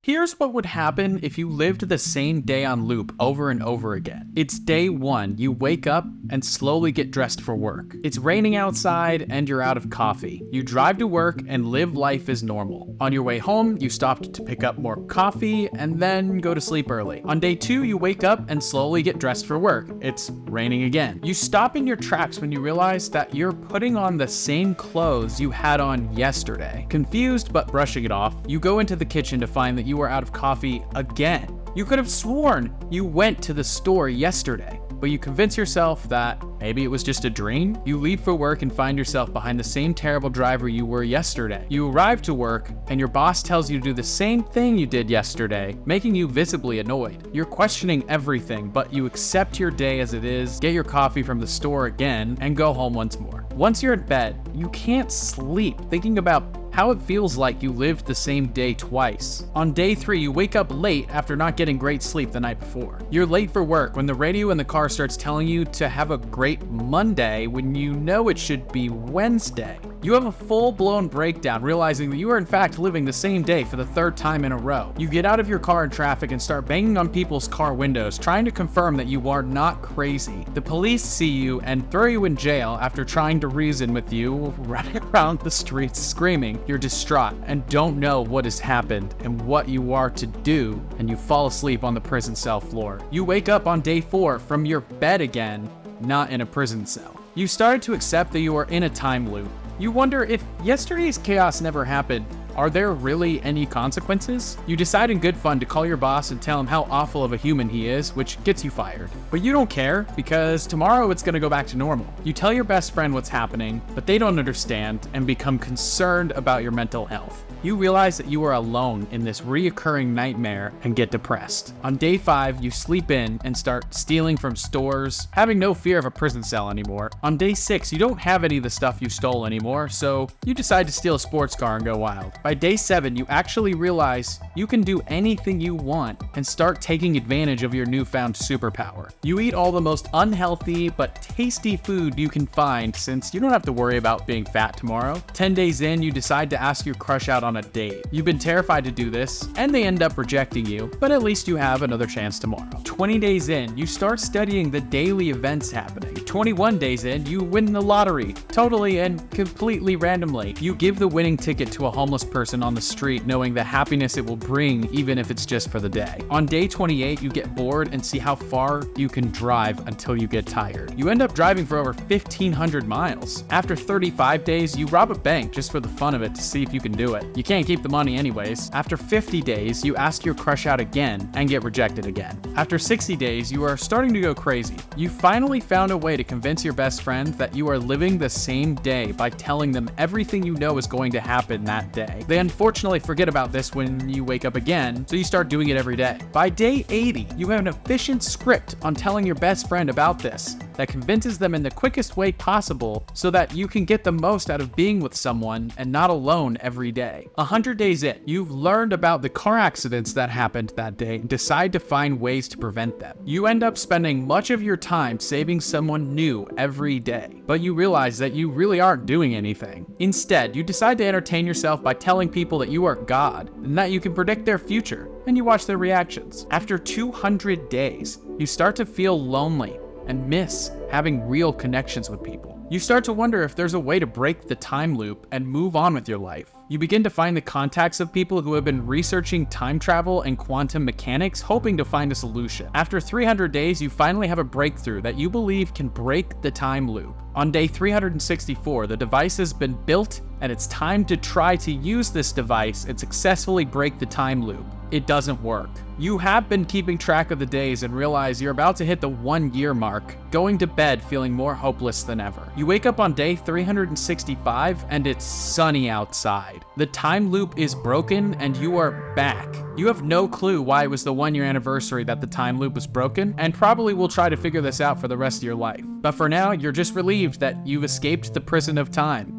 Here's what would happen if you lived the same day on loop over and over again. It's day 1, you wake up and slowly get dressed for work. It's raining outside and you're out of coffee. You drive to work and live life as normal. On your way home, you stopped to pick up more coffee and then go to sleep early. On day 2, you wake up and slowly get dressed for work. It's raining again. You stop in your tracks when you realize that you're putting on the same clothes you had on yesterday. Confused but brushing it off, you go into the kitchen to find that you are out of coffee again. You could have sworn you went to the store yesterday, but you convince yourself that maybe it was just a dream. You leave for work and find yourself behind the same terrible driver you were yesterday. You arrive to work and your boss tells you to do the same thing you did yesterday, making you visibly annoyed. You're questioning everything, but you accept your day as it is, get your coffee from the store again, and go home once more. Once you're in bed, you can't sleep thinking about how it feels like you lived the same day twice. On day 3, you wake up late after not getting great sleep the night before. You're late for work when the radio in the car starts telling you to have a great Monday when you know it should be Wednesday. You have a full-blown breakdown realizing that you are in fact living the same day for the 3rd time in a row. You get out of your car in traffic and start banging on people's car windows, trying to confirm that you are not crazy. The police see you and throw you in jail after trying to reason with you, running around the streets screaming. You're distraught and don't know what has happened and what you are to do, and you fall asleep on the prison cell floor. You wake up on day 4 from your bed again, not in a prison cell. You started to accept that you are in a time loop. You wonder if yesterday's chaos never happened, are there really any consequences? You decide in good fun to call your boss and tell him how awful of a human he is, which gets you fired. But you don't care, because tomorrow it's gonna go back to normal. You tell your best friend what's happening, but they don't understand and become concerned about your mental health. You realize that you are alone in this reoccurring nightmare and get depressed. On day 5, you sleep in and start stealing from stores, having no fear of a prison cell anymore. On day 6, you don't have any of the stuff you stole anymore, so you decide to steal a sports car and go wild. By day 7, you actually realize you can do anything you want and start taking advantage of your newfound superpower. You eat all the most unhealthy but tasty food you can find since you don't have to worry about being fat tomorrow. 10 days in, you decide to ask your crush out on a date. You've been terrified to do this, and they end up rejecting you, but at least you have another chance tomorrow. 20 days in, you start studying the daily events happening. 21 days in, you win the lottery, totally and completely randomly. You give the winning ticket to a homeless person on the street, knowing the happiness it will bring, even if it's just for the day. On day 28, you get bored and see how far you can drive until you get tired. You end up driving for over 1,500 miles. After 35 days, you rob a bank just for the fun of it to see if you can do it. You can't keep the money anyways. After 50 days, you ask your crush out again and get rejected again. After 60 days, you are starting to go crazy. You finally found a way to convince your best friend that you are living the same day by telling them everything you know is going to happen that day. They unfortunately forget about this when you wake up again, so you start doing it every day. By day 80, you have an efficient script on telling your best friend about this that convinces them in the quickest way possible so that you can get the most out of being with someone and not alone every day. 100 days in, you've learned about the car accidents that happened that day and decide to find ways to prevent them. You end up spending much of your time saving someone new every day, but you realize that you really aren't doing anything. Instead, you decide to entertain yourself by telling people that you are God and that you can predict their future, and you watch their reactions. After 200 days, you start to feel lonely and miss having real connections with people. You start to wonder if there's a way to break the time loop and move on with your life. You begin to find the contacts of people who have been researching time travel and quantum mechanics, hoping to find a solution. After 300 days, you finally have a breakthrough that you believe can break the time loop. On day 364, the device has been built, and it's time to try to use this device and successfully break the time loop. It doesn't work. You have been keeping track of the days and realize you're about to hit the 1-year mark, going to bed feeling more hopeless than ever. You wake up on day 365 and it's sunny outside. The time loop is broken and you are back. You have no clue why it was the 1-year anniversary that the time loop was broken, and probably will try to figure this out for the rest of your life. But for now, you're just relieved that you've escaped the prison of time.